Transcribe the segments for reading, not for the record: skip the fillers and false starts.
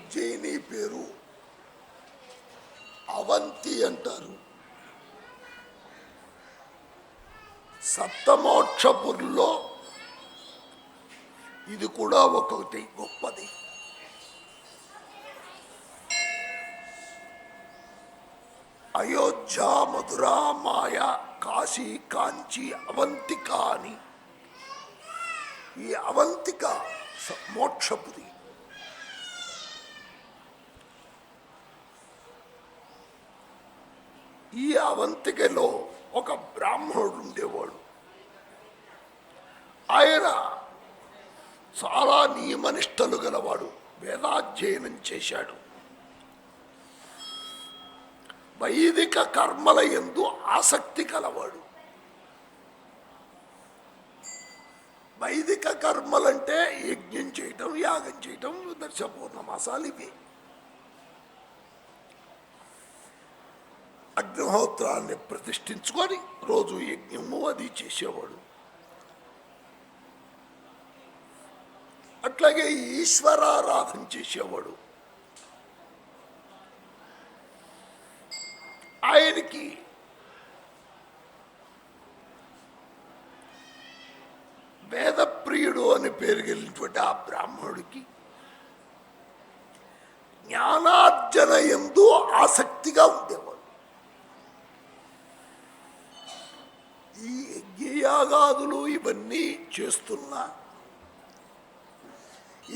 ఉజ్జయిని పేరు అవంతి అంటారు. సప్తమోక్షపురిలో ఇది కూడా ఒకటి గొప్పది. అయోధ్య, మధుర, మాయ, కాశీ, కాంచి, అవంతిక అని ఈ అవంతిక మోక్షపురి. ఈ అవంతికలో ఒక బ్రాహ్మణుడు ఉండేవాడు. ఆయన చాలా నియమనిష్టలు గలవాడు, వేదాధ్యయనం చేశాడు. వైదిక కర్మల యందు ఆసక్తి కలవాడు. వైదిక కర్మలంటే యజ్ఞం చేయటం, యాగం చేయటం, దర్శ పూర్ణమాసాలు ఇవి. అగ్నిహోత్రాన్ని ప్రతిష్ఠించుకొని రోజు యజ్ఞము అది చేసేవాడు. అట్లాగే ఈశ్వరారాధన చేసేవాడు. ఆయనకి వేదప్రియుడు అని పేరు కలిగినటువంటి ఆ బ్రాహ్మణుడికి జ్ఞానార్జన యందు ఆసక్తిగా ఉండేవాడు. ఈ యజ్ఞయాగాదులు ఇవన్నీ చేస్తున్నా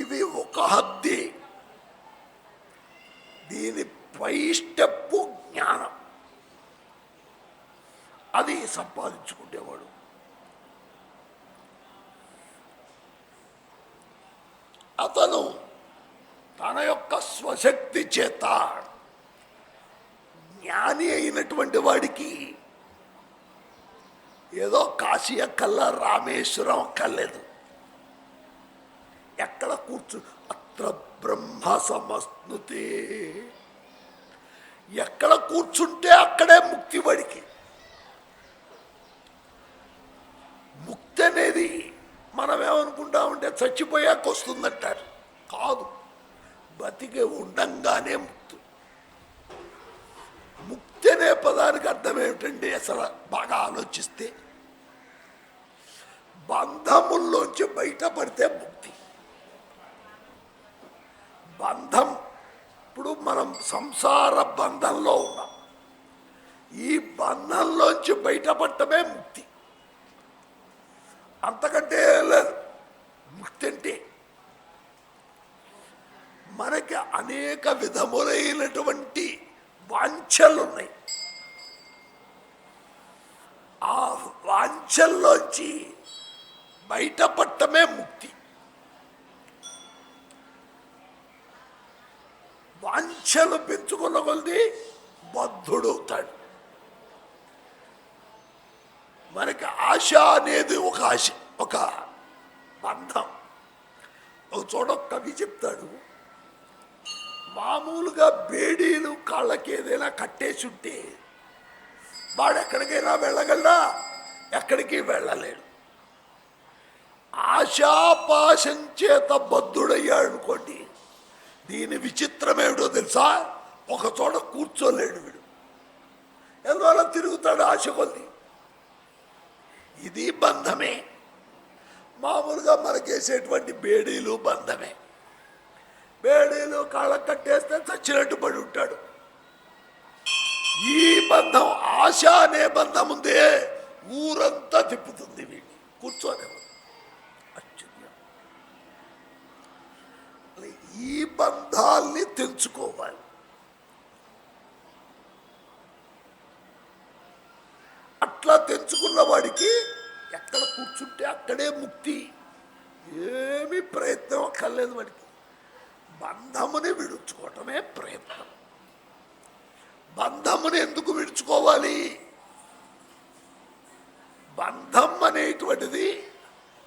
ఇవి ఒక హద్దే. దీని పై స్టెప్పు జ్ఞానం, అది సంపాదించుకునేవాడు. అతను తన యొక్క స్వశక్తి చేత జ్ఞాని అయినటువంటి వాడికి ఏదో కాశీ అక్కల్లా రామేశ్వరం అక్కర్లేదు. ఎక్కడ కూర్చు అత్ర బ్రహ్మ సమస్నుతే, ఎక్కడ కూర్చుంటే అక్కడే ముక్తి. వాడికి ముక్తి అనేది మనం ఏమనుకుంటామంటే చచ్చిపోయాక వస్తుందంటారు. కాదు, బతికే ఉండంగానే ముక్తి. ముక్తి అనే పదానికి అర్థం ఏమిటండి? అసలు బాగా ఆలోచిస్తే బంధముల్లోంచి బయటపడితే ముక్తి. బంధం, ఇప్పుడు మనం సంసార బంధంలో ఉన్నాం. ఈ బంధంలోంచి బయటపడటమే ముక్తి, అంతకంటే లేదు. ముక్తి అంటే మనకి అనేక విధములైనటువంటి వాంఛలు ఉన్నాయి. ఆ వాంఛల్లోంచి బయటపడటమే ముక్తి. వాంఛలు పెంచుకున్న కొద్ది బద్ధుడవుతాడు. మనకి ఆశ అనేది ఒక ఆశ, ఒక బంధం. ఒక చోట కవి చెప్తాడు, మామూలుగా బేడీలు కాళ్ళకి ఏదైనా కట్టేసి ఉంటే వాడు ఎక్కడికైనా వెళ్ళగలడా? ఎక్కడికి వెళ్ళలేడు. ఆశాపాశం చేత బద్ధుడయ్యాడు అనుకోండి. దీని విచిత్రం ఏమిటో తెలుసా? ఒక చోట కూర్చోలేడు వీడు, ఎందువల్ల తిరుగుతాడు ఆశ కొద్ది. ఇది బంధమే. మామూలుగా మనకేసేటువంటి బేడీలు బంధమే. బేడీలు కాళ్ళకు కట్టేస్తే చచ్చినట్టు పడి ఉంటాడు. ఈ బంధం, ఆశ అనే బంధం ఉందే, ఊరంతా తిప్పుతుంది వీడిని. కూర్చోనేవాడు. ఈ బంధాల్ని తెంచుకోవాలి. అట్లా తెంచుకున్న వాడికి ఎక్కడ కూర్చుంటే అక్కడే ముక్తి. ఏమీ ప్రయత్నం అక్కర్లేదు వాడికి. బంధముని విడుచుకోవటమే ప్రయత్నం. బంధముని ఎందుకు విడుచుకోవాలి? బంధం అనేటువంటిది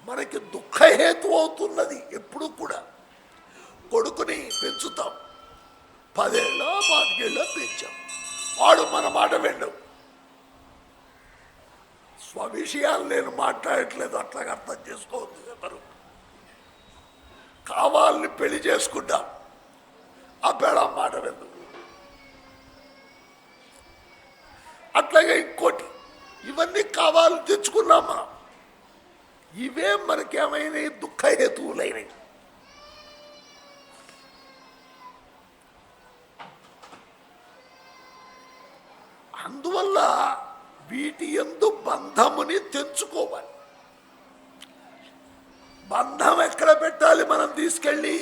మనకి దుఃఖహేతు అవుతున్నది. ఎప్పుడు కూడా కొడుకుని పెంచుతాం, 10 ఏళ్ళ 15 ఏళ్ళ పెంచాం, వాడు మన మాట వినడు. స్వవిషయాలు నేను మాట్లాడట్లేదు, అట్లాగా అర్థం చేసుకోవద్దు. ఎవరు కావాలని పెళ్లి చేసుకుంటాం, ఆ పెళ్ళాం మాట ఎందుకు? అట్లాగే ఇంకోటి, ఇవన్నీ కావాలని తెచ్చుకున్నాం మనం. ఇవే మనకేమైనాయి? దుఃఖహేతువులైనవి. అందువల్ల వీటి యందు బంధముని తెంచుకోవాలి. బంధం ఎక్కడ పెట్టాలి? మనం తీసుకెళ్ళి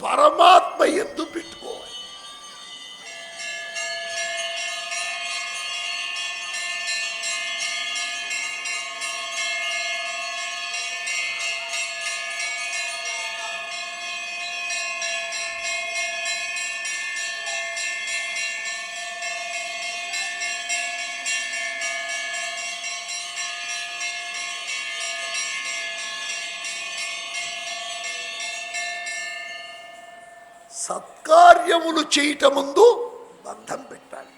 పరమాత్మ యందు పెట్టుకోవాలి. సత్కార్యములు చేయటం ముందు బంధం పెట్టాలి.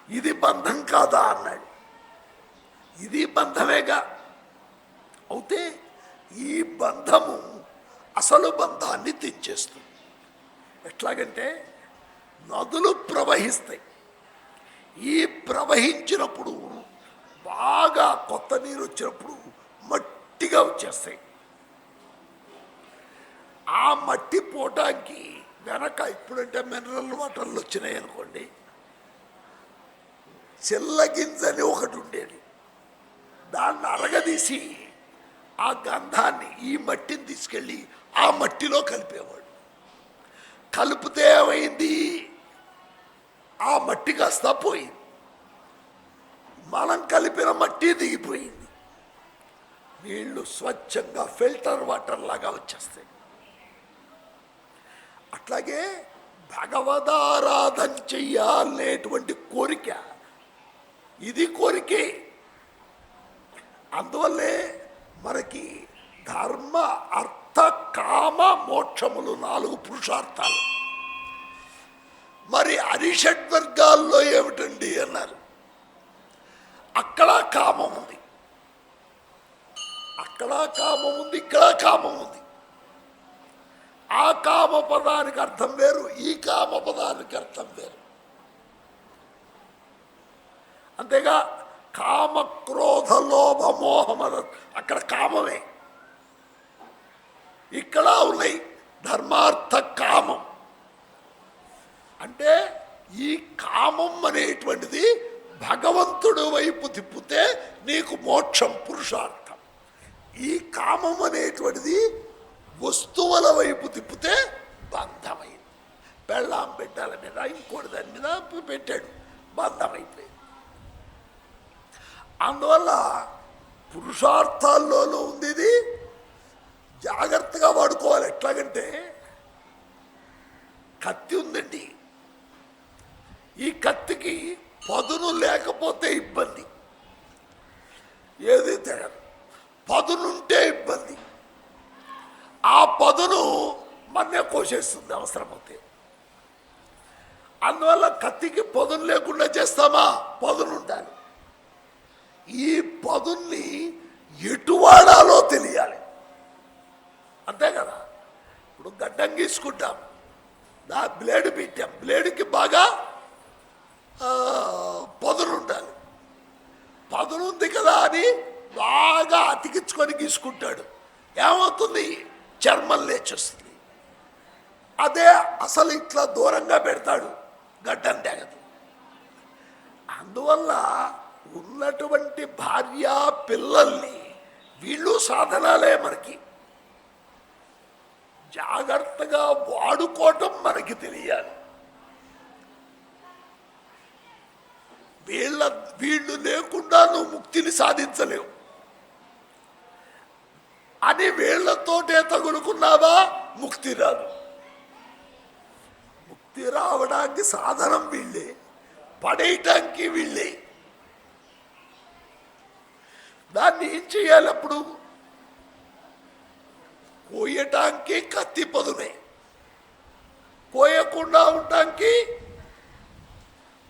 ఇది బంధం కాదా అన్నాడు. ఇది బంధమేగా. అయితే ఈ బంధము అసలు బంధాన్ని తెచ్చేస్తుంది. ఎట్లాగంటే నదులు ప్రవహిస్తాయి. ఈ ప్రవహించినప్పుడు బాగా కొత్త నీరు వచ్చినప్పుడు మట్టిగా వచ్చేస్తాయి. ఆ మట్టి పోవటానికి వెనక ఇప్పుడంటే మినరల్ వాటర్లు వచ్చినాయి అనుకోండి, చెల్లగింజని ఒకటి ఉండేది. దాన్ని అరగదీసి ఆ గంధాన్ని ఈ మట్టిని తీసుకెళ్ళి ఆ మట్టిలో కలిపేవాడు. కలిపితే ఏమైంది? ఆ మట్టి కాస్త పోయింది. మనం కలిపిన మట్టి దిగిపోయింది. నీళ్లు స్వచ్ఛంగా ఫిల్టర్ వాటర్ లాగా వచ్చేస్తాయి. అట్లాగే భగవదారాధన చెయ్యాలనేటువంటి కోరిక, ఇది కోరికే. అందువల్లే మనకి ధర్మ అర్థ కామ మోక్షములు 4 పురుషార్థాలు. మరి అరిషడ్వర్గాల్లో ఏమిటండి అన్నారు? అక్కడ కామం ఉంది, అక్కడ కామం ఉంది, ఇక్కడ కామం ఉంది. ఆ కామ పదానికి అర్థం వేరు, ఈ కామ పదానికి అర్థం వేరు. అంతేగా కామ క్రోధ లోభ మోహమద అక్కడ కామమే, ఇక్కడ ఉన్నాయి ధర్మార్థ కామం. అంటే ఈ కామం అనేటువంటిది భగవంతుడి వైపు తిప్పితే నీకు మోక్షం పురుషార్థం. ఈ కామం అనేటువంటిది వస్తువుల వైపు తిప్పితే బంధమైంది. పెళ్ళాం పెట్టాల మీద ఇంకోటి దాని మీద పెట్టాడు, బంధమైపోయింది. అందువల్ల పురుషార్థాల్లోనూ ఉంది. ఇది జాగ్రత్తగా వాడుకోవాలి. ఎట్లాగంటే కత్తి ఉందండి, ఈ కత్తికి పదును లేకపోతే ఇబ్బంది, ఏది తెగదు. పదునుంటే ఇబ్బంది. ఆ పదును మన్నే కోసేస్తుంది అవసరమైతే. అందువల్ల కత్తికి పదును లేకుండా చేస్తామా? పదును ఉండాలి. ఈ పదుల్ని ఎటు వాడాలో తెలియాలి. అంతే కదా. ఇప్పుడు గడ్డం గీసుకుంటాం, నా బ్లేడ్ పెట్టాం, బ్లేడ్కి బాగా పదును ఉండాలి. పదును ఉంది కదా అని బాగా అతికించుకొని గీసుకుంటాడు, ఏమవుతుంది? చర్మం లేచొస్తుంది. అదే అసలు ఇట్లా దూరంగా పెడతాడు, గడ్డం తెగదు. అందువల్ల ఉన్నటువంటి భార్య పిల్లల్ని వీళ్ళు సాధనాలే మనకి. జాగ్రత్తగా వాడుకోవటం మనకి తెలియాలి. వీళ్ళు లేకుండా నువ్వు ముక్తిని సాధించలేవు అని వీళ్లతోటే తగులుకున్నావా ముక్తి రాదు. ముక్తి రావడానికి సాధనం వీళ్ళే, పడేయటానికి వీళ్ళే. దాన్ని ఏం చేయాలి? అప్పుడు కోయటానికి కత్తి పదునే, కోయకుండా ఉండటానికి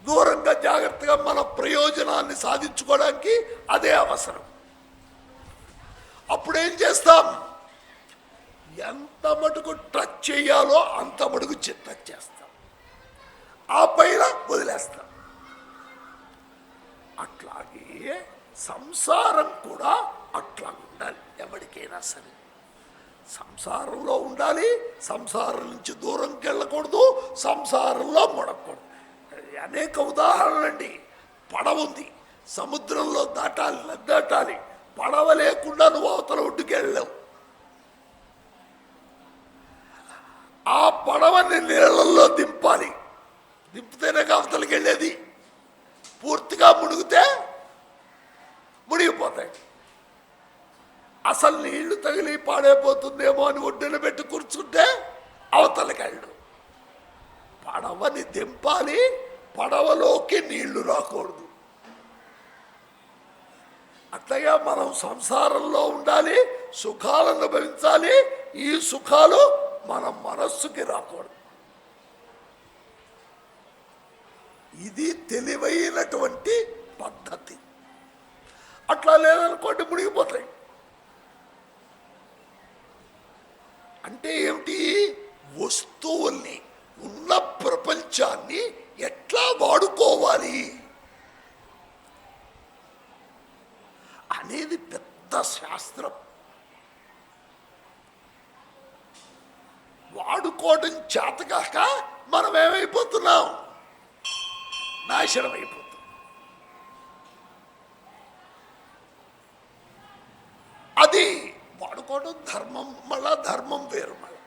దూరంగా జాగ్రత్తగా మన ప్రయోజనాన్ని సాధించుకోవడానికి అదే అవసరం. అప్పుడేం చేస్తాం? ఎంత మటుకు టచ్ చేయాలో అంత మటుకు టచ్ చేస్తాం. ఆ పైన వదిలేస్తాం. అట్లాగే సంసారం కూడా అట్లా ఉండాలి. ఎవరికైనా సరే సంసారంలో ఉండాలి, సంసారం నుంచి దూరంకి వెళ్ళకూడదు, సంసారంలో ముడకూడదు. అనేక ఉదాహరణలండి. పడవ ఉంది, సముద్రంలో దాటాలి, నది దాటాలి. పడవ లేకుండా నువ్వు అవతల ఒడ్డుకి వెళ్ళలేవు. ఆ పడవని నీళ్ళల్లో దింపాలి, దింపితేనే అవతలకి వెళ్ళేది. పూర్తిగా మునిగితే మునిగిపోతాయి. అసలు నీళ్లు తగిలి పాడైపోతుందేమో అని ఒడ్డున పెట్టి కూర్చుంటే అవతలకి వెళ్ళు. పడవని దింపాలి, పడవలోకి నీళ్లు రాకూడదు. అట్లాగే మనం సంసారంలో ఉండాలి, సుఖాలను అనుభవించాలి. ఈ సుఖాలు మన మనస్సుకి రాకూడదు. ఇది తెలివైనటువంటి పద్ధతి. అట్లా లేదనుకోండి మునిగిపోతాయి. అంటే ఏమిటి? వస్తువుల్ని, ఉన్న ప్రపంచాన్ని ఎట్లా వాడుకోవాలి అనేది పెద్ద శాస్త్రం. వాడుకోవడం చేతకాక మనం ఏమైపోతున్నాం? నాశనం అయిపోతున్నాం. అది వాడుకోవడం ధర్మం, మళ్ళా ధర్మం వేరు. మళ్ళా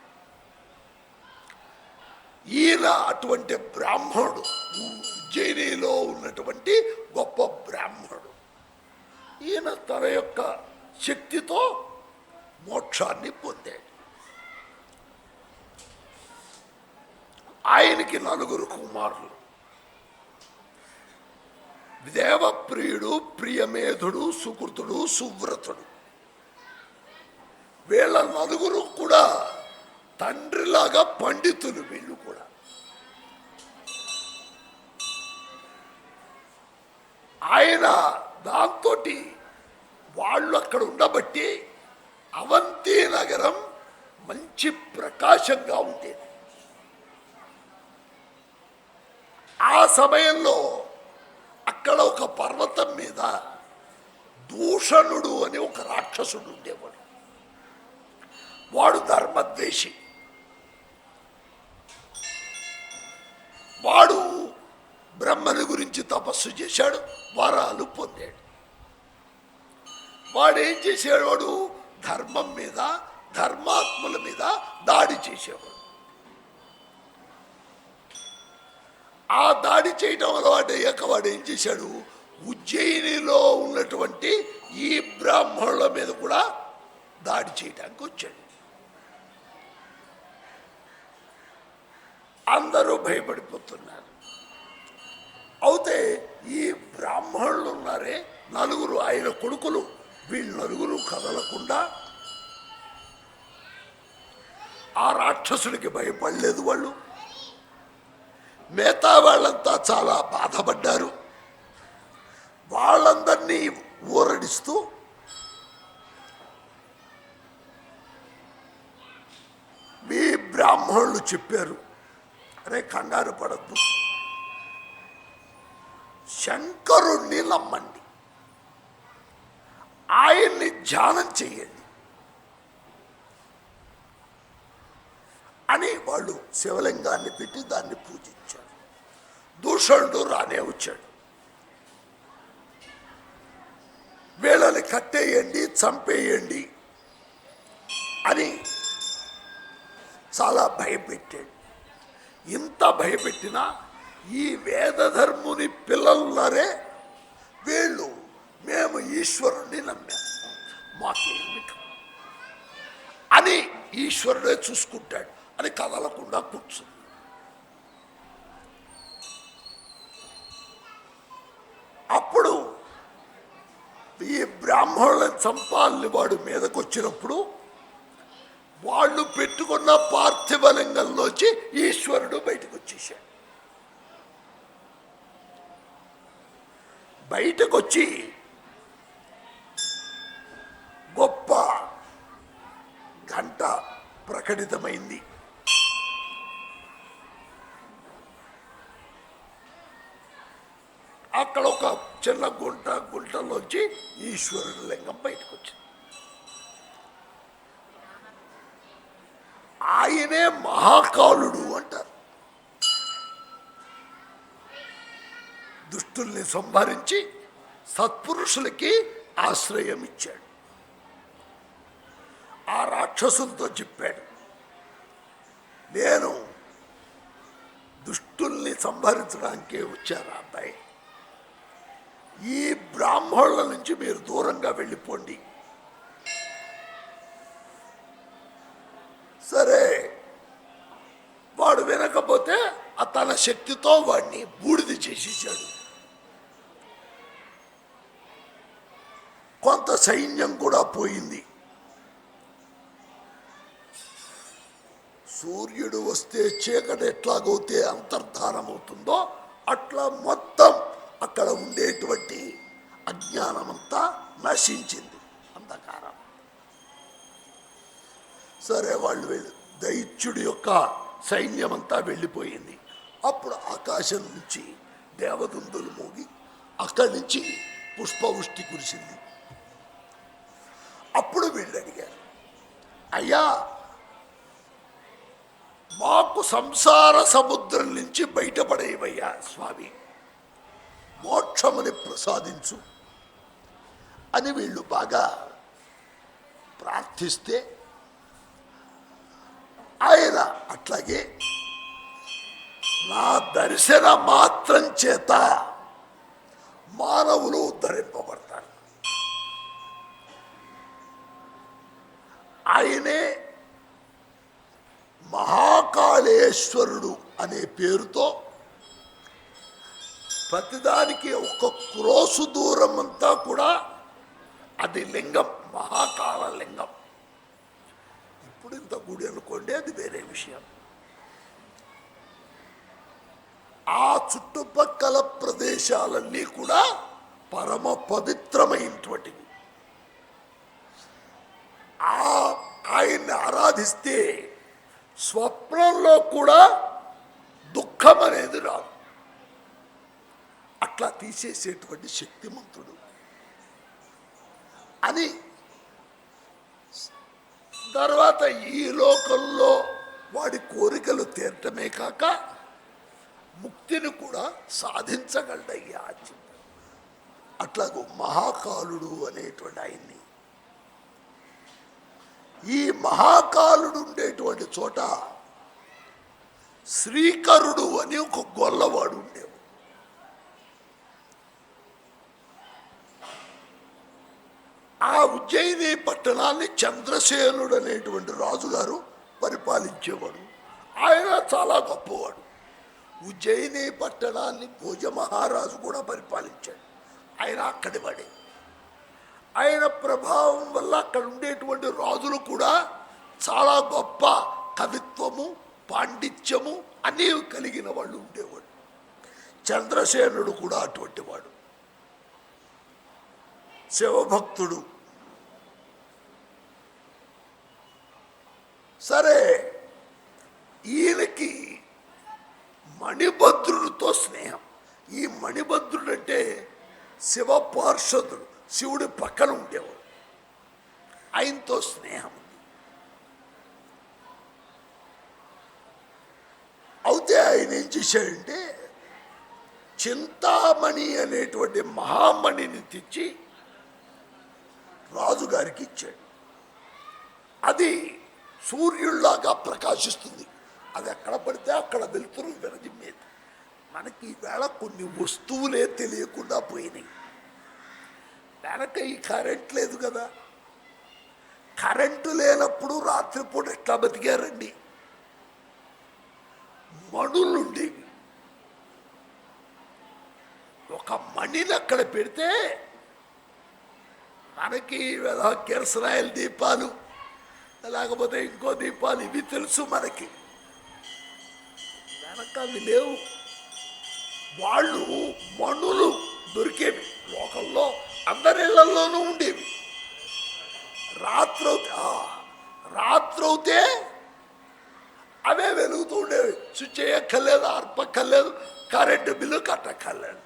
ఈయన అటువంటి బ్రాహ్మణుడు, ఉజ్జయినిలో ఉన్నటువంటి గొప్ప బ్రాహ్మణుడు. ఈయన తన యొక్క శక్తితో మోక్షాన్ని పొందాడు. ఆయనకి 4 కుమారులు. దేవప్రియుడు, ప్రియమేధుడు, సుకృతుడు, సువ్రతుడు. వీళ్ళ 4 కూడా తండ్రిలాగా పండితులు. వీళ్ళు కూడా ఆయన దాంతో వాళ్ళు అక్కడ ఉండబట్టి అవంతి నగరం మంచి ప్రకాశంగా ఉండేది. ఆ సమయంలో అక్కడ ఒక పర్వతం మీద దూషణుడు అని ఒక రాక్షసుడు ఉండేవాడు. వాడు ధర్మద్వేషి. వాడు బ్రహ్మని గురించి తపస్సు చేశాడు, వరాలు పొందాడు. వాడేం చేసేవాడు? వాడు ధర్మం మీద, ధర్మాత్ముల మీద దాడి చేసేవాడు. ఆ దాడి చేయడం అలవాటు అయ్యాక వాడు ఏం చేశాడు? ఉజ్జయినిలో ఉన్నటువంటి ఈ బ్రాహ్మణుల మీద కూడా దాడి చేయడానికి వచ్చాడు. అందరూ భయపడిపోతున్నారు. అయితే ఈ బ్రాహ్మణులు ఉన్నారే 4 ఆయన కొడుకులు, వీళ్ళు 4 కదలకుండా ఆ రాక్షసుడికి భయపడలేదు. వాళ్ళు మిగతా వాళ్ళంతా చాలా బాధపడ్డారు. వాళ్ళందరినీ ఊరడిస్తూ మీ బ్రాహ్మణులు చెప్పారు, అరే కంగారు పడద్దు, శంకరుణ్ణి నమ్మండి, ఆయన్ని ధ్యానం చెయ్యండి అని వాళ్ళు శివలింగాన్ని పెట్టి దాన్ని పూజించారు. దూషణుడు రానే వచ్చాడు. వీళ్ళని కట్టేయండి, చంపేయండి అని చాలా భయపెట్టాడు. ఇంత భయపెట్టినా ఈ వేదధర్ముని పిల్లలున్నారే వీళ్ళు, మేము ఈశ్వరుణ్ణి నమ్మాం, మాకేమి అని ఈశ్వరుడే చూసుకుంటాడు అని కదలకుండా కూర్చుంది. అప్పుడు ఈ బ్రాహ్మణులను చంపాలని వాడు మీదకు వచ్చినప్పుడు వాళ్ళు పెట్టుకున్న పార్థివలింగంలోంచి ఈశ్వరుడు బయటకు వచ్చేసాడు. బయటకు వచ్చి గొప్ప గంట ప్రకటితమైంది. అక్కడ ఒక చిన్న గుంటలోంచి ఈశ్వరుడు లింగం బయటకు వచ్చింది. ఆయనే మహాకాలుడు అంటారు. దుష్టుల్ని సంహరించి సత్పురుషులకి ఆశ్రయం ఇచ్చాడు. ఆ రాక్షసులతో చెప్పాడు, నేను దుష్టుల్ని సంహరించడానికే వచ్చారు అబ్బాయి, ఈ బ్రాహ్మణుల నుంచి మీరు దూరంగా వెళ్ళిపోండి. సరే, వాడు వినకపోతే తన శక్తితో వాడిని బూడిద చేసేసాడు. కొంత సైన్యం కూడా పోయింది. సూర్యుడు వస్తే చీకటి ఎట్లాగైతే అంతర్ధానమవుతుందో అట్లా మొత్తం అక్కడ ఉండేటువంటి అజ్ఞానమంతా నశించింది, అంధకారం. సరే, వాళ్ళు వెళ్ళి దైత్యుడి యొక్క సైన్యం అంతా వెళ్ళిపోయింది. అప్పుడు ఆకాశం నుంచి దేవదుందులు మోగి అక్కడి నుంచి పుష్పవృష్టి కురిసింది. అప్పుడు వీళ్ళు అడిగారు, అయ్యా, మాకు సంసార సముద్రం నుంచి బయటపడేవయ్యా స్వామి, మోక్షముని ప్రసాదించు అని వీళ్ళు బాగా ప్రార్థిస్తే ఆయన అట్లాగే నా దర్శన మాత్రం చేత మానవులు ఉద్ధరింపబడతారు. ఆయనే మహాకాళేశ్వరుడు అనే పేరుతో ప్రతిదానికి ఒక క్రోసు దూరం అంతా కూడా అది లింగం, మహాకాళ లింగం. ఇప్పుడు ఇంత గుడి అనుకోండి, అది వేరే విషయం. ఆ చుట్టుపక్కల ప్రదేశాలన్నీ కూడా పరమ పవిత్రమైనటువంటివి. ఆయన్ని ఆరాధిస్తే స్వప్నంలో కూడా దుఃఖం అనేది రాదు. అట్లా తీసేసేటువంటి శక్తిమంతుడు అని. తర్వాత ఈ లోకంలో వాడి కోరికలు తీరటమే కాక ముక్తిని కూడా సాధించగలడయ్యా. అట్లాగూ మహాకాలుడు అనేటువంటి ఆయన్ని, ఈ మహాకాలుడు ఉండేటువంటి చోట శ్రీకరుడు అని ఒక గొల్లవాడు ఉండేవాడు. ఆ ఉజ్జయిని పట్టణాన్ని చంద్రసేనుడు అనేటువంటి రాజుగారు పరిపాలించేవాడు. ఆయన చాలా గొప్పవాడు. ఉజ్జయిని పట్టణాన్ని భోజ మహారాజు కూడా పరిపాలించాడు. ఆయన అక్కడి వాడే. ఆయన ప్రభావం వల్ల అక్కడ ఉండేటువంటి రాజులు కూడా చాలా గొప్ప కవిత్వము, పాండిత్యము అన్నీ కలిగిన వాళ్ళు ఉండేవాడు. చంద్రసేనుడు కూడా అటువంటి వాడు, శివభక్తుడు. సరే, ఈయనకి మణిభద్రుడితో స్నేహం. ఈ మణిభద్రుడు అంటే శివ పార్షదుడు, శివుడి పక్కన ఉండేవాడు. ఆయనతో స్నేహం ఉంది. అయితే ఆయన ఏం చేశాడంటే చింతామణి అనేటువంటి మహామణిని తెచ్చి రాజుగారికి ఇచ్చాడు. అది సూర్యుల్లాగా ప్రకాశిస్తుంది. అది ఎక్కడ పడితే అక్కడ వెలుతురు విరజిమ్మేది. మనకి ఈవేళ కొన్ని వస్తువులే తెలియకుండా పోయినాయి. వెనక ఈ కరెంట్ లేదు కదా. కరెంటు లేనప్పుడు రాత్రిపూట ఎట్లా బతికారండి? మణులు ఉండేవి. ఒక మణిని అక్కడ పెడితే మనకి కిరసనాయిల దీపాలు, లేకపోతే ఇంకో దీపాలు, ఇవి తెలుసు మనకి. వెనక అవి లేవు. వాళ్ళు మణులు దొరికేవి లోకల్లో, అందరిళ్లలోనూ ఉండేవి. రాత్రవుతే అవే వెలుగుతూ ఉండేవి. స్విచ్ చేయక్కర్లేదు, ఆర్పక్కర్లేదు, కరెంటు బిల్లు కట్టక్కర్లేదు.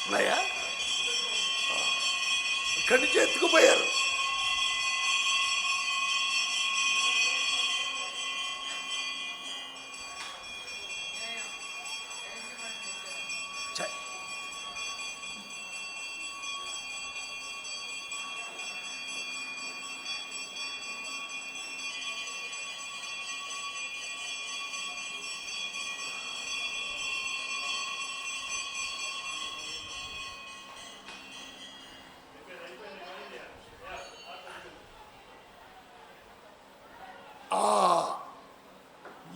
ఉన్నాయా? ఇక్కడి నుంచి ఎత్తుకుపోయారు.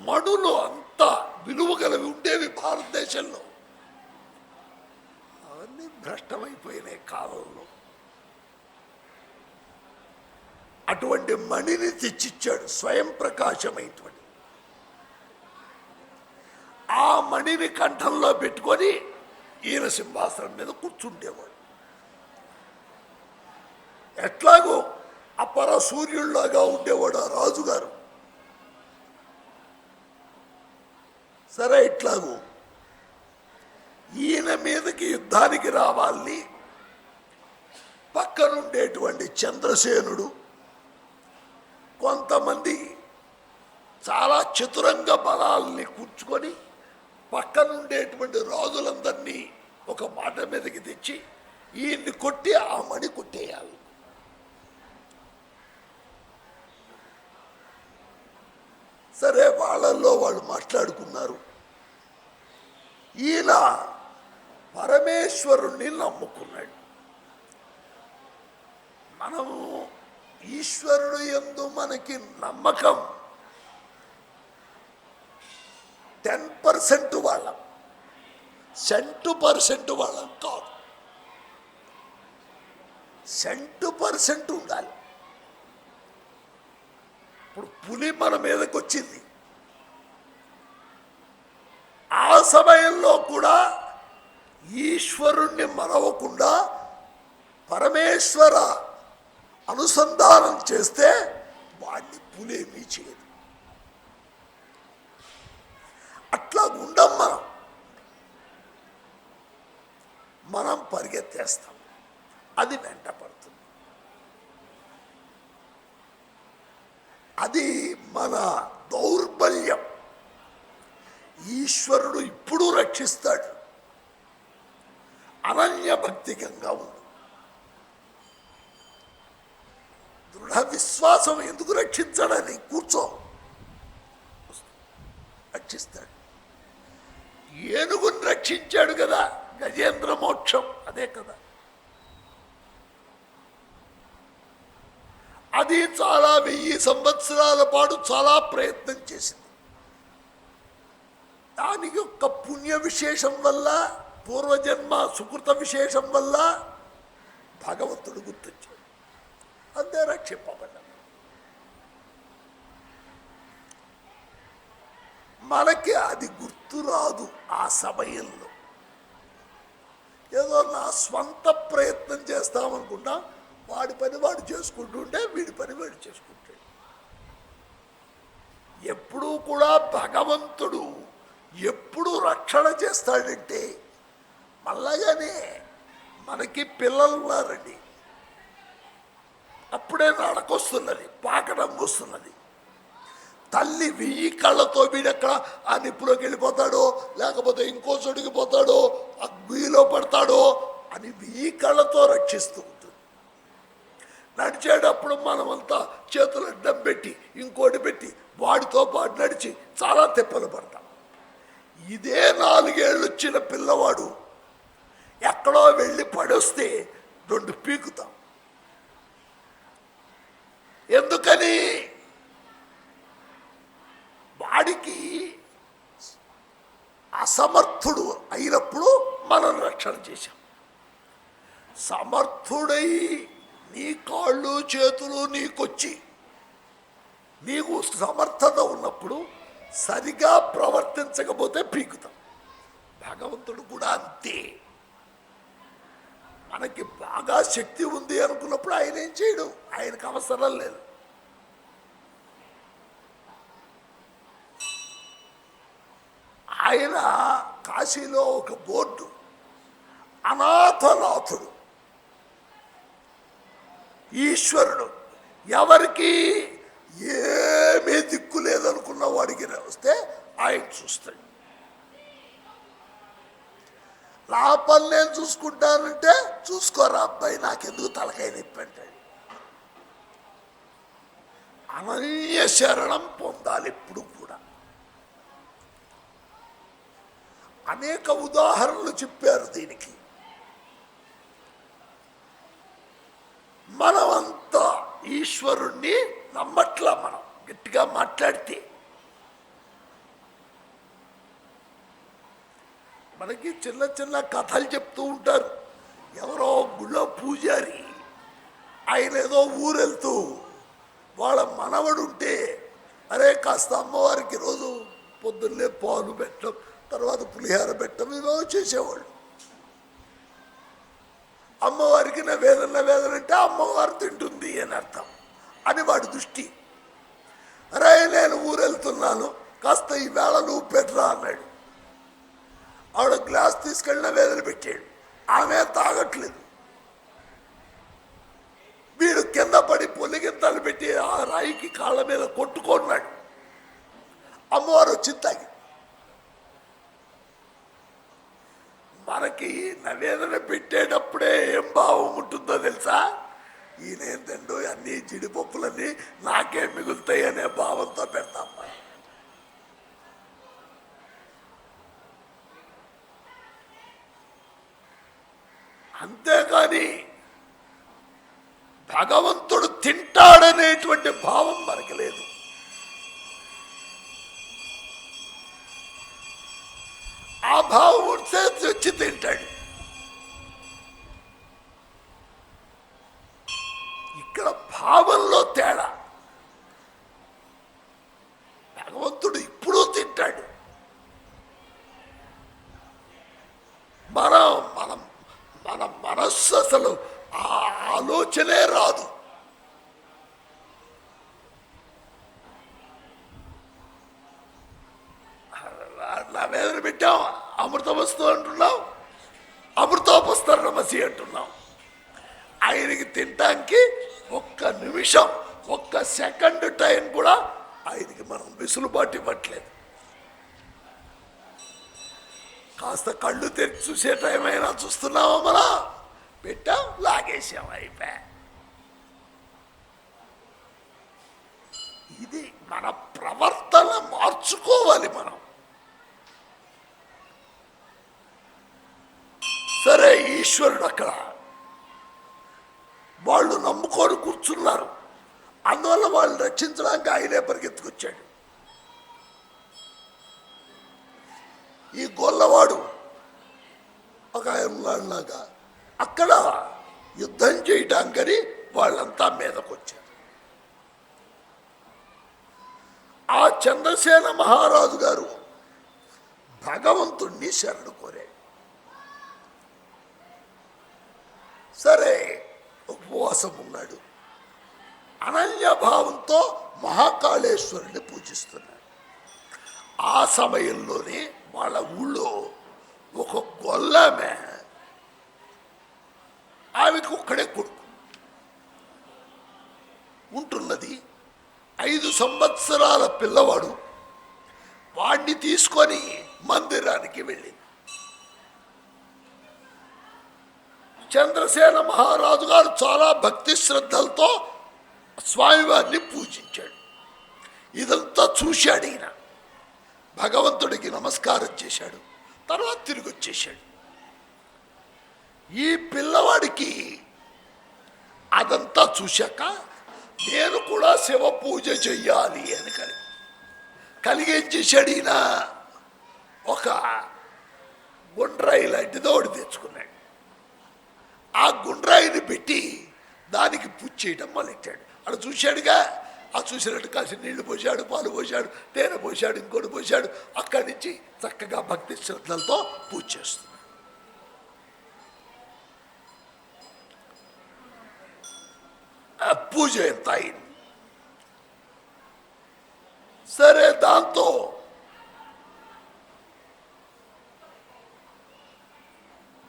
మడులు అంత విలువ కలిగి ఉండేవి భారతదేశంలో. అవన్నీ భ్రష్టమైపోయినాయి కాలంలో. అటువంటి మణిని తెచ్చిచ్చాడు, స్వయం ప్రకాశమైనటువంటి. ఆ మణిని కంఠంలో పెట్టుకొని ఈయన సింహాసనం మీద కూర్చుండేవాడు. ఎట్లాగో అపర సూర్యుల్లాగా ఉండేవాడు ఆ రాజుగారు. సరే, ఇట్లాగూ ఈయన మీదకి యుద్ధానికి రావాలని పక్కనుండేటువంటి చంద్రసేనుడు కొంతమంది చాలా చతురంగ బలాల్ని కూర్చుకొని పక్కనుండేటువంటి రాజులందరినీ ఒక మాట మీదకి తెచ్చి ఈయన్ని కొట్టి ఆ మణి కొట్టేయాలి. సరే, వాళ్ళల్లో వాళ్ళు మాట్లాడుకున్నారు. ఈయన పరమేశ్వరుణ్ణి నమ్ముకున్నాడు. మనము ఈశ్వరుడు యందు మనకి నమ్మకం 10% వాళ్ళం, 100% వాళ్ళం కాదు. 100% ఉండాలి. ఇప్పుడు పులి మన మీదకి వచ్చింది. ఆ సమయంలో కూడా ఈశ్వరుణ్ణి మరవకుండా పరమేశ్వర అనుసంధానం చేస్తే వాడిని పులేమీ చేయదు. అట్లా ఉండం మనం పరిగెత్తేస్తాం, అది వెంట పడుతుంది. అది మన దౌర్బల్యం. ఈశ్వరుడు ఇప్పుడు రక్షిస్తాడు. అనన్య భక్తికంగా ఉంది. దృఢ విశ్వాసం ఎందుకు రక్షించాడని కూర్చో, రక్షిస్తాడు. ఏనుగుని రక్షించాడు కదా, గజేంద్ర మోక్షం అదే కదా. అది చాలా 1000 సంవత్సరాల పాటు చాలా ప్రయత్నం చేసింది. దానికి ఒక పుణ్య విశేషం వల్ల, పూర్వజన్మ సుకృత విశేషం వల్ల భగవంతుడు గుర్తొచ్చాడు. అంతే రక్షింపబడ్డాడు. మనకి అది గుర్తు రాదు. ఆ సమయంలో ఏదో నా స్వంత ప్రయత్నం చేస్తామనుకుంటా, వాడి పని వాడు చేసుకుంటుంటే వీడి పని వాడు చేసుకుంటాడు. ఎప్పుడూ కూడా భగవంతుడు ఎప్పుడు రక్షణ చేస్తాడంటే, మళ్ళగానే మనకి పిల్లలు ఉన్నారండి, అప్పుడే నడకొస్తున్నది, పాకడం వస్తున్నది. తల్లి 1000 కళ్ళతో వీడెక్కడ ఆ నిప్పులోకి వెళ్ళిపోతాడో, లేకపోతే ఇంకో చోటుకి పోతాడో, అగ్గిలో పడతాడో అని 1000 కళ్ళతో రక్షిస్తూ ఉంటుంది. నడిచేటప్పుడు మనమంతా చేతులు అడ్డం పెట్టి ఇంకోటి పెట్టి వాడితో పాటు నడిచి చాలా తెప్పలు పడతాం. ఇదే 4 ఏళ్ళు వచ్చిన పిల్లవాడు ఎక్కడో వెళ్ళి పడొస్తే 2 పీకుతాం. ఎందుకని? వాడికి అసమర్థుడు అయినప్పుడు మనం రక్షణ చేశాం. సమర్థుడై నీ కాళ్ళు చేతులు నీకొచ్చి నీకు సమర్థత ఉన్నప్పుడు సరిగా ప్రవర్తించకపోతే పీకుతాం. భగవంతుడు కూడా అంతే. మనకి బాగా శక్తి ఉంది అనుకున్నప్పుడు ఆయన ఏం చేయడు, ఆయనకు అవసరం లేదు. ఆయన కాశీలో ఒక బోర్డు, అనాథనాథుడు, ఈశ్వరుడు, ఎవరికి ఏమీ దిక్కు లేదనుకున్న వాడికి వస్తే ఆయన చూస్తాడు. నా పని నేను చూసుకుంటానంటే చూసుకోరా అబ్బాయి, నాకెందుకు తలకాయ నొప్పి అంటాడు. అనన్య శరణం పొందాలి ఎప్పుడు కూడా. అనేక ఉదాహరణలు చెప్పారు దీనికి. మనమంతా ఈశ్వరుణ్ణి నమ్మట్లా. మనం గట్టిగా మాట్లాడితే మనకి చిన్న చిన్న కథలు చెప్తూ ఉంటారు. ఎవరో గుళ్ళో పూజారి, ఆయన ఏదో ఊరెళ్తూ వాళ్ళ మనవడుంటే, అరే కాస్త అమ్మవారికి రోజు పొద్దున్నే పాలు పెట్టడం, తర్వాత పులిహార పెట్టడం ఏదో చేసేవాళ్ళు. అమ్మవారికి నవేదన అంటే అమ్మవారు తింటుంది అని అర్థం అని వాడి దృష్టి. అరే నేను ఊరెళ్తున్నాను, కాస్త ఈ వేళ నువ్వు పెట్టరా అన్నాడు. ఆవిడ గ్లాస్ తీసుకెళ్ళిన వేదన పెట్టాడు. ఆమె తాగట్లేదు. వీడు కింద పడి పొలిగింతలు పెట్టి ఆ రాయికి కాళ్ళ మీద కొట్టుకున్నాడు. అమ్మవారు వచ్చి తాగి. మనకి నవేదన పెట్టేటప్పుడే ఏం భావం ఉంటుందో తెలుసా? ఈయనేం తిండు, అన్ని జీడిపప్పులన్నీ నాకే మిగులుతాయి అనే భావంతో పెడతాం. అంతేకాని భగవంతుడు తింటాడనేటువంటి భావం మనకి లేదు. ఆ భావం వచ్చి తింటాడు. ఇక్కడ భావంలో తేడా. భగవంతుడు ఇప్పుడు తింటాడు. మన మనస్సు అసలు ఆ ఆలోచనే రాదు. నా వేదన పెట్టాం, అమృతమస్తు అంటున్నాం, అమృతోపస్తరణమసి అంటున్నాం. ఆయనకి తినటానికి ఒక్క నిమిషం, ఒక్క సెకండ్ టైం కూడా ఆయనకి మనం వెసులుబాటు ఇవ్వట్లేదు. కాస్త కళ్ళు తెరిచి చూసే టైం అయినా చూస్తున్నామా? మనం పెట్టాం, లాగేసాం, అయిపోయా. ఇది మన ప్రవర్తన మార్చుకోవాలి మనం. సరే, ఈశ్వరుడు అక్కడ వాళ్ళు నమ్ముకొని కూర్చున్నారు. అందువల్ల వాళ్ళు రక్షించడానికి ఆయనే పరిగెత్తుకొచ్చాడు. ఈ గొల్లవాడు ఒక ఆయనలాగా అక్కడ యుద్ధం చేయటానికని వాళ్ళంతా మీదకొచ్చారు. ఆ చంద్రసేన మహారాజు గారు భగవంతుణ్ణి శరణు కోరాడు. సరే, ఉపవాసం ఉన్నాడు. అనన్యభావంతో మహాకాళేశ్వరుని పూజిస్తున్నాడు. ఆ సమయంలోనే వాళ్ళ ఊళ్ళో ఒక గొల్లమే, ఆమెకు ఒక్కడే కొడుకు ఉంటున్నది. 5 సంవత్సరాల పిల్లవాడు. వాడిని తీసుకొని మందిరానికి వెళ్ళింది. చంద్రసేన మహారాజు గారు చాలా భక్తి శ్రద్ధలతో స్వామివారిని పూజించాడు. ఇదంతా చూశాడు ఈయన. భగవంతుడికి నమస్కారం చేశాడు. తర్వాత తిరిగి వచ్చేశాడు. ఈ పిల్లవాడికి అదంతా చూశాక నేను కూడా శివ పూజ చెయ్యాలి అని కలిగేం చేశాడు ఈయన? ఒక గుండ్రాయి లాంటిది ఒకటి తెచ్చుకున్నాడు. ఆ గుండ్రాయిని పెట్టి దానికి పూజ చేయడం మొదలెట్టాడు. అక్కడ చూశాడుగా, ఆ చూసినట్టు కాసి నీళ్లు పోశాడు, పాలు పోశాడు, తేనె పోశాడు, ఇంకోటి పోశాడు. అక్కడి నుంచి చక్కగా భక్తి శ్రద్ధలతో పూజ చేస్తున్నాడు. పూజ ఎంత అయింది. సరే, దాంతో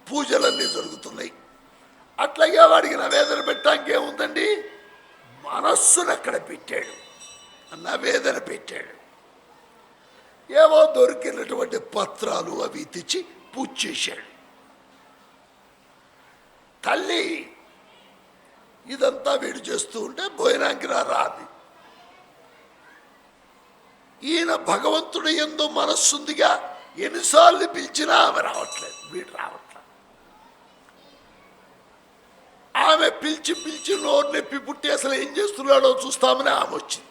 పూజలన్నీ జరుగుతున్నాయి. అట్లాగే వాడికి నవేదన పెట్టడానికి ఏముందండి, మనస్సును అక్కడ పెట్టాడు, నవేదన పెట్టాడు. ఏవో దొరికినటువంటి పత్రాలు అవి తెచ్చి పూజ చేశాడు. తల్లి ఇదంతా వీడు చేస్తూ ఉంటే భోజనానికి రాది. ఈయన భగవంతుడు యందు మనస్సుందిగా ఎన్నిసార్లు పిలిచినా ఆమె రావట్లేదు, వీడు రావట్లేదు. ఆమె పిలిచి నోరు నొప్పి పుట్టి అసలు ఏం చేస్తున్నాడో చూస్తామని ఆమె వచ్చింది.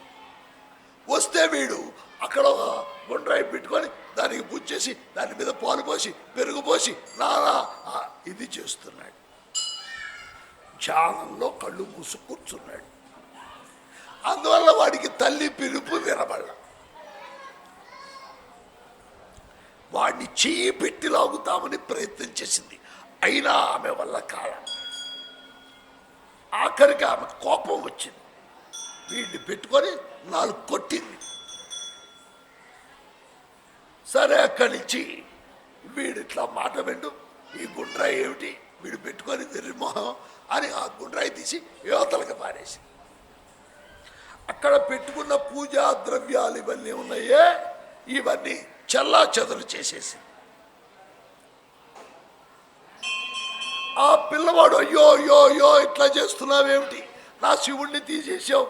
వస్తే వీడు అక్కడ ఒక గుండ్రాయి పెట్టుకొని దానికి పూజ చేసి దాని మీద పాలు పోసి పెరుగు పోసి నానా ఇది చేస్తున్నాడు. ధ్యానంలో కళ్ళు మూసు కూర్చున్నాడు. అందువల్ల వాడికి తల్లి పిలుపు వినబడ. వాడిని చెయ్యి పెట్టి లాగుతామని ప్రయత్నం చేసింది, అయినా ఆమె వల్ల కాలం. ఆఖరికి ఆమె కోపం వచ్చింది, వీడిని పెట్టుకొని 4 కొట్టింది. సరే అక్కడి నుంచి వీడు ఇట్లా మాట విండు, ఈ గుండ్రాయి ఏమిటి వీడు పెట్టుకొని నిర్మోహం అని ఆ గుండ్రాయి తీసి యువతలకు పారేసి అక్కడ పెట్టుకున్న పూజా ద్రవ్యాలు ఇవన్నీ ఉన్నాయే ఇవన్నీ చల్లా చెదరు చేసేసి ఆ పిల్లవాడు అయ్యో యో యో ఇట్లా చేస్తున్నావేమిటి, నా శివుణ్ణి తీసేసావు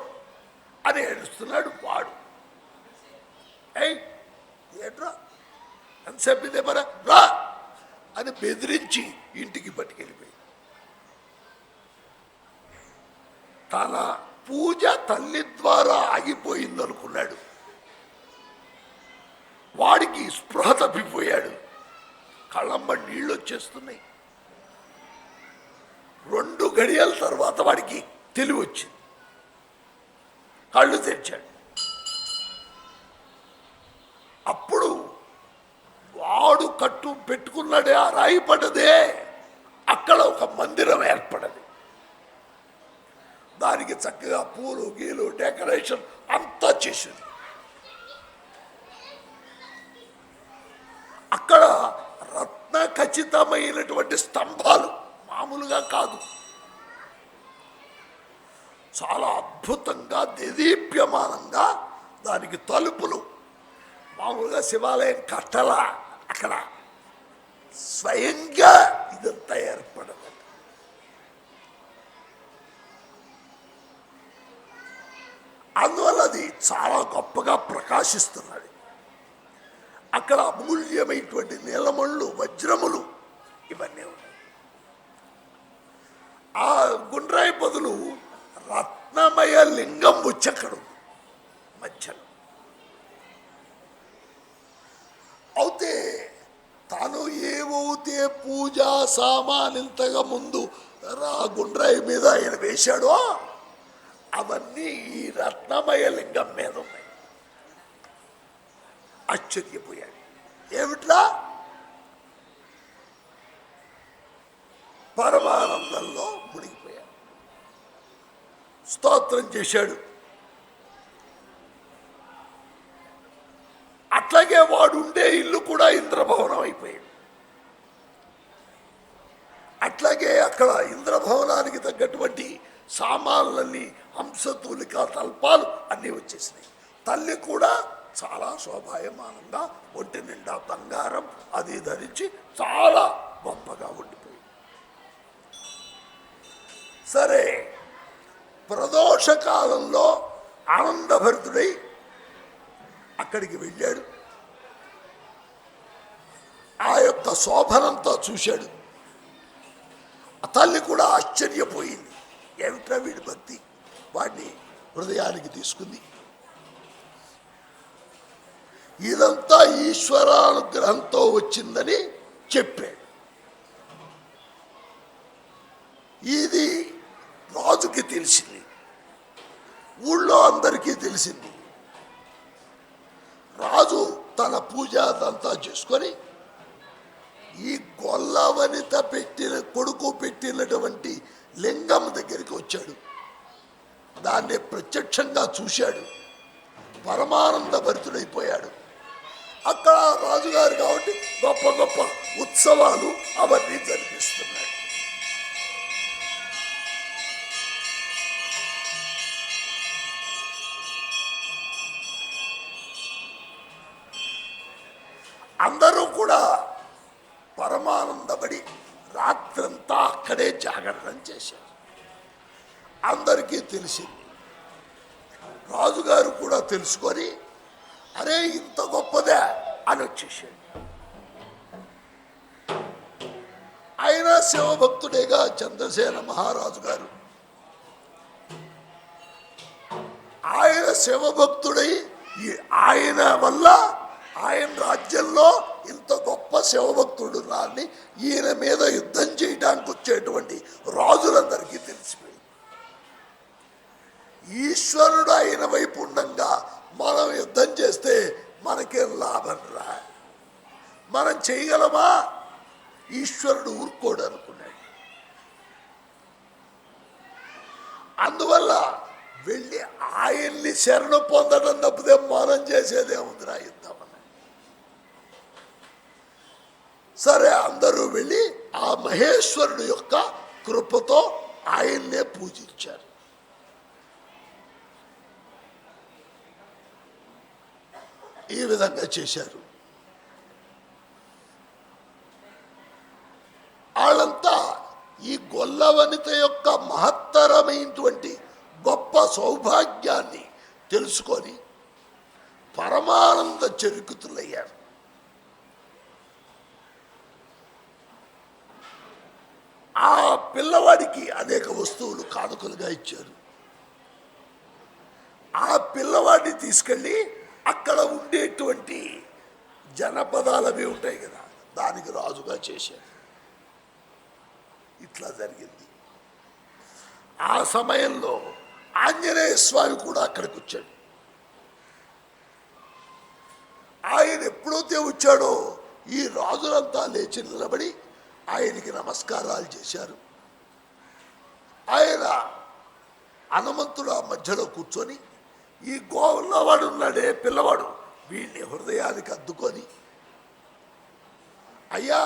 అని ఏడుస్తున్నాడు. వాడు ఏట్రా ఎంతసేపు ఇదే మరా రా అని బెదిరించి ఇంటికి పట్టుకెళ్ళిపోయి తన పూజ తల్లి ద్వారా ఆగిపోయిందనుకున్నాడు. వాడికి స్పృహ తప్పిపోయాడు, కళ్ళమ్మ నీళ్ళు వచ్చేస్తున్నాయి. 2 గడియల తర్వాత వాడికి తెలివి వచ్చింది, కళ్ళు తెరిచాడు. అప్పుడు వాడు కట్టు పెట్టుకున్నాడే ఆ రాయి పడ్డదే, అక్కడ ఒక మందిరం ఏర్పడది. దానికి చక్కగా పూలు గీలు డెకరేషన్ అంతా చేసింది. అక్కడ రత్న ఖచ్చితమైనటువంటి స్తంభాలు, మామూలుగా కాదు, చాలా అద్భుతంగా దేదీప్యమానంగా దానికి తలుపులు. మామూలుగా శివాలయం కట్టల, అక్కడ స్వయంగా ఇదంతా ఏర్పడదు. అందువల్ల అది చాలా గొప్పగా ప్రకాశిస్తున్నది. అక్కడ అమూల్యమైనటువంటి నీలమణులు, వజ్రములు ఇవన్నీ ఉన్నాయి. ఆ గుండ్రాయి బదులు రత్నమయ లింగం వచ్చక్కడ మధ్యలో. అయితే తాను ఏవైతే పూజా సామాన్ ఇంతగా ముందు గుండ్రాయి మీద ఆయన వేశాడో అవన్నీ ఈ రత్నమయ లింగం మీద ఉన్నాయి. ఆశ్చర్యపోయాడు, ఏమిట్లా? పరమానందంలో మునిగిపోయాడు, స్తోత్రం చేశాడు. అట్లాగే వాడు ఉండే ఇల్లు కూడా ఇంద్రభవనం అయిపోయాడు. అట్లాగే అక్కడ ఇంద్రభవనానికి తగ్గటువంటి సామాన్లన్నీ, హంసతూలిక తల్పాలు అన్నీ వచ్చేసినాయి. తల్లి కూడా చాలా శోభాయమానంగా ఒంటి నిండా బంగారం అది ధరించి చాలా గొప్పగా ఉండిపోయింది. సరే, ప్రదోష కాలంలో ఆనందభరితుడై అక్కడికి వెళ్ళాడు. ఆ యొక్క శోభనంతా చూశాడు. ఆ తల్లి కూడా ఆశ్చర్యపోయింది, ఏమిట్రా వీడి భక్తి. వాడిని హృదయానికి తీసుకుంది. ఇదంతా ఈశ్వరానుగ్రహంతో వచ్చిందని చెప్పాడు. ఇది రాజుకి తెలిసింది, ఊళ్ళో అందరికీ తెలిసింది. రాజు తన పూజ అదంతా చేసుకొని ఈ గొల్లవనిత కొడుకు పెట్టినటువంటి లింగం దగ్గరికి వచ్చాడు. దాన్ని ప్రత్యక్షంగా చూశాడు, పరమానంద భరితుడైపోయాడు. అక్కడ రాజుగారు కాబట్టి గొప్ప గొప్ప ఉత్సవాలు అవన్నీ జరిపిస్తున్నాయి. అందరూ కూడా పరమానందపడి రాత్రంతా అక్కడే జాగరణ చేశారు. అందరికీ తెలిసింది. రాజుగారు కూడా తెలుసుకొని అరే ఇంత గొప్పదే అని వచ్చేసాడు. ఆయన శివభక్తుడేగా చంద్రసేన మహారాజు గారు. ఆయన శివభక్తుడై ఆయన వల్ల ఆయన రాజ్యంలో ఇంత గొప్ప శివభక్తుడు నాన్ని ఈయన మీద యుద్ధం చేయడానికి వచ్చేటువంటి రాజులందరికీ తెలిసిపోయింది. ఈశ్వరుడు ఆయన వైపు ఉండగా మనం యుద్ధం చేస్తే మనకేం లాభం రా, మనం చేయగలమా? ఈశ్వరుడు ఊరుకోడు అనుకున్నాడు. అందువల్ల వెళ్ళి ఆయన్ని శరణు పొందడం తప్పితే మనం చేసేదేముందిరా యుద్ధం. సరే అందరూ వెళ్ళి ఆ మహేశ్వరుడు యొక్క కృపతో ఆయన్నే పూజించారు. ఈ విధంగా చేశారు. వాళ్ళంతా ఈ గొల్ల వనిత యొక్క మహత్తరమైనటువంటి గొప్ప సౌభాగ్యాన్ని తెలుసుకొని పరమానంద చెరుకుతులయ్యారు. ఆ పిల్లవాడికి అనేక వస్తువులు కానుకలుగా ఇచ్చారు. ఆ పిల్లవాడిని తీసుకెళ్ళి అక్కడ ఉండేటువంటి జనపదాలు అవి ఉంటాయి కదా, దానికి రాజుగా చేశారు. ఇట్లా జరిగింది. ఆ సమయంలో ఆంజనేయ స్వామి కూడా అక్కడికి వచ్చాడు. ఆయన ఎప్పుడైతే వచ్చాడో ఈ రాజులంతా లేచి నిలబడి ఆయనకి నమస్కారాలు చేశారు. ఆయన హనుమంతుడు ఆ మధ్యలో కూర్చొని ఈ గోవులవాడు ఉన్నాడే పిల్లవాడు, వీడిని హృదయానికి అద్దుకొని అయ్యా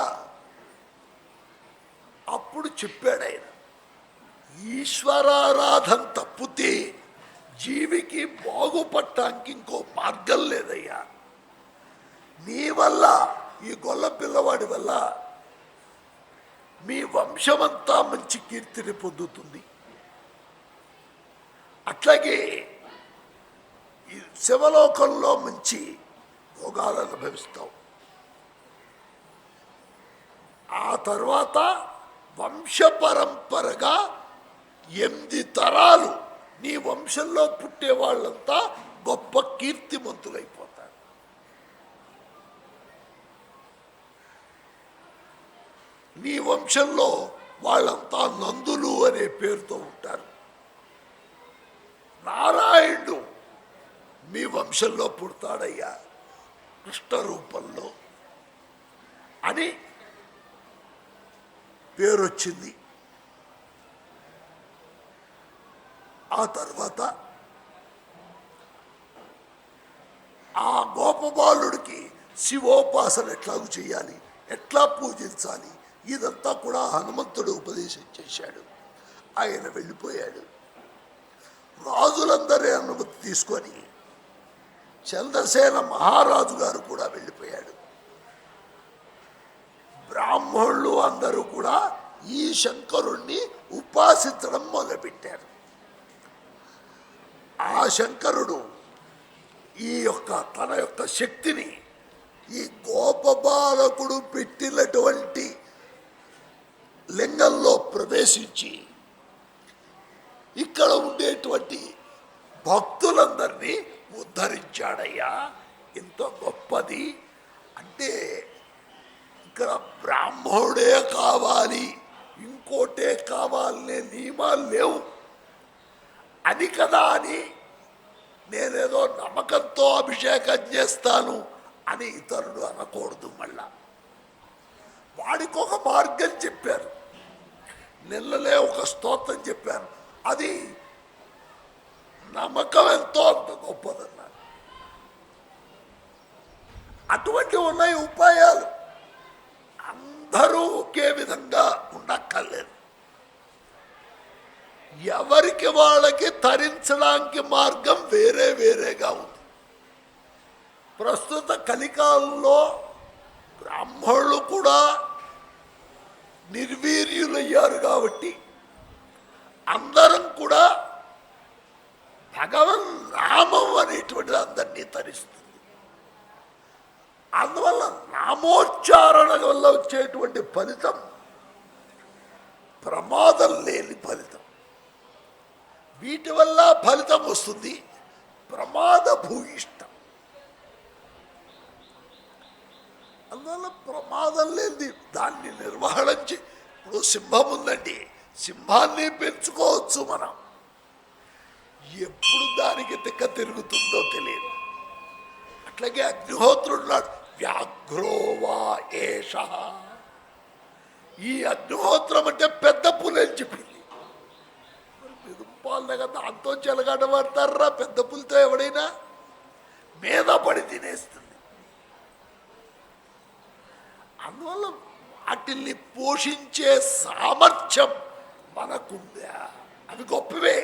అప్పుడు చెప్పాడు ఆయన, ఈశ్వరారాధన తప్పితే జీవికి బాగుపడటానికి ఇంకో మార్గం లేదయ్యా. నీ వల్ల ఈ గొల్ల పిల్లవాడి వల్ల మీ వంశమంతా మంచి కీర్తిని పొందుతుంది. అట్లాగే ఈ శివలోకంలో మంచి భోగాలు అనుభవిస్తావు. ఆ తర్వాత వంశపరంపరగా 8 తరాలు నీ వంశంలో పుట్టే వాళ్ళంతా గొప్ప కీర్తిమంతులైపోతారు. నీ వంశంలో వాళ్ళంతా నందులు అనే పేరుతో ఉంటారు. నారాయణుడు మీ వంశంలో పుడతాడయ్యా కృష్ణ రూపంలో అని పేరు వచ్చింది. ఆ తర్వాత ఆ గోపబాలుడికి శివోపాసన ఎట్లాగూ చేయాలి, ఎట్లా పూజించాలి, ఇదంతా కూడా హనుమంతుడు ఉపదేశం చేశాడు. ఆయన వెళ్ళిపోయాడు. రాజులందరి అనుమతి తీసుకొని చంద్రసేన మహారాజు గారు కూడా వెళ్ళిపోయాడు. బ్రాహ్మణులు అందరూ కూడా ఈ శంకరుణ్ణి ఉపాసించడం మొదలుపెట్టారు. ఆ శంకరుడు ఈ యొక్క తన యొక్క శక్తిని ఈ గోపబాలకుడు పెట్టినటువంటి లింగంలో ప్రవేశించి ఇక్కడ ఉండేటువంటి భక్తులందరినీ ఉద్ధరించాడయ్యా. ఇంత గొప్పది అంటే ఇక్కడ బ్రాహ్మణుడే కావాలి, ఇంకోటే కావాలనే నియమాలు లేవు అని కదా అని నేనేదో నమ్మకంతో అభిషేకం చేస్తాను అని ఇతరుడు అనకూడదు. మళ్ళా వాడికి ఒక మార్గం చెప్పారు, నిన్నలే ఒక స్తోత్రం చెప్పారు, అది నమ్మకం ఎంతో అంత గొప్పదన్నారు. అటువంటి ఉన్నాయి ఉపాయాలు. అందరూ ఒకే విధంగా ఉండక్కర్లేదు. ఎవరికి వాళ్ళకి తరించడానికి మార్గం వేరే వేరేగా ఉంది. ప్రస్తుత కలికాలంలో బ్రాహ్మణులు కూడా నిర్వీర్యులయ్యారు కాబట్టి అందరం కూడా భగవన్ నామం అనేటువంటిది అందరినీ తరిస్తుంది. అందువల్ల నామోచ్చారణ వల్ల వచ్చేటువంటి ఫలితం ప్రమాదం లేని ఫలితం. వీటి వల్ల ఫలితం వస్తుంది, ప్రమాద భూయిష్టం. అందువల్ల ప్రమాదం లేనిది దాన్ని నిర్వహణ ఇప్పుడు సింహం ఉందండి, సింహాన్ని పెంచుకోవచ్చు మనం. ఎప్పుడు దానికి తిక్క తిరుగుతుందో తెలియదు. అట్లాగే అగ్నిహోత్రుడు ఉన్నాడు, వ్యాఘ్రోవా ఏష. ఈ అగ్నిహోత్రం అంటే పెద్ద పులి చెప్పింది. పెదుంపాల దగ్గర దాంతో చెలగాడబడతారా? పెద్ద పులితో ఎవడైనా మీద పడి తినేస్తుంది. అందువల్ల వాటిల్ని పోషించే సామర్థ్యం మనకుందా? అవి గొప్పవే.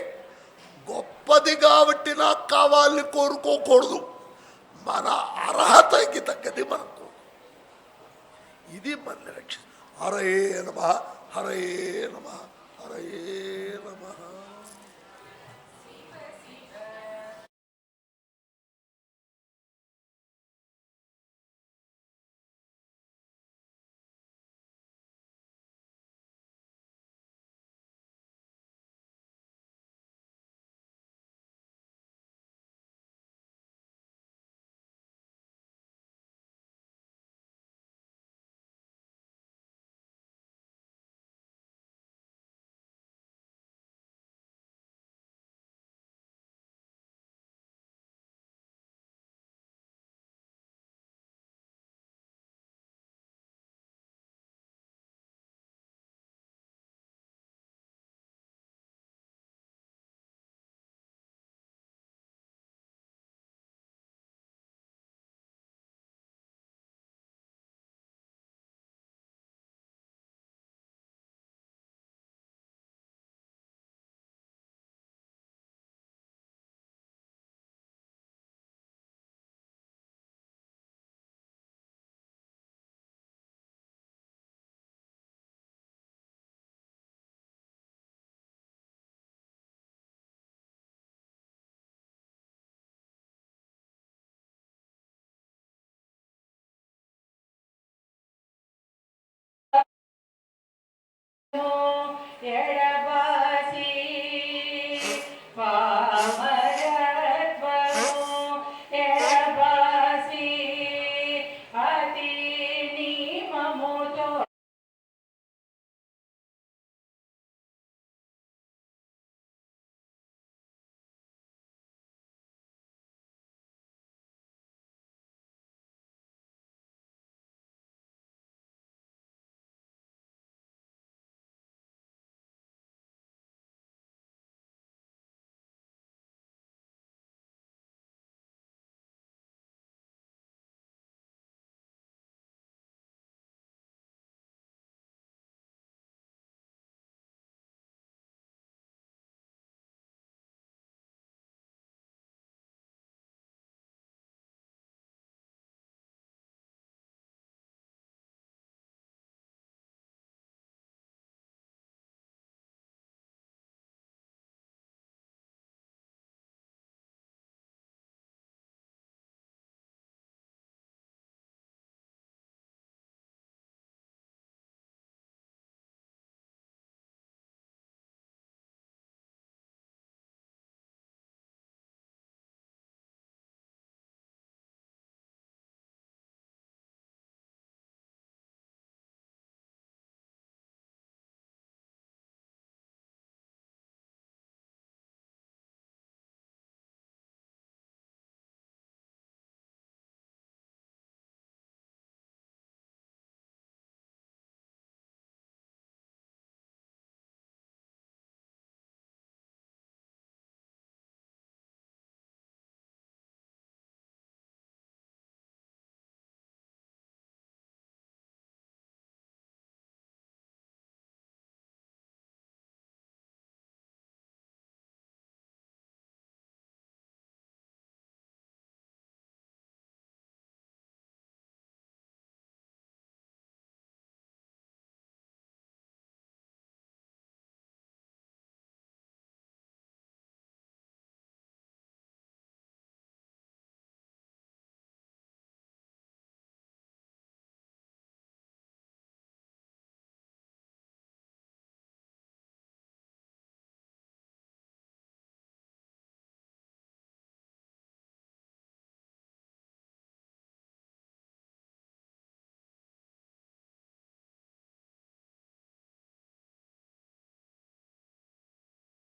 గొప్పది కాబట్టి నాకు కావాలని కోరుకోకూడదు. మన అర్హతకి తగ్గది మనకు. ఇది మన రక్షణ. హరే నమ, హరే నమ, హరే నమ. ఏడ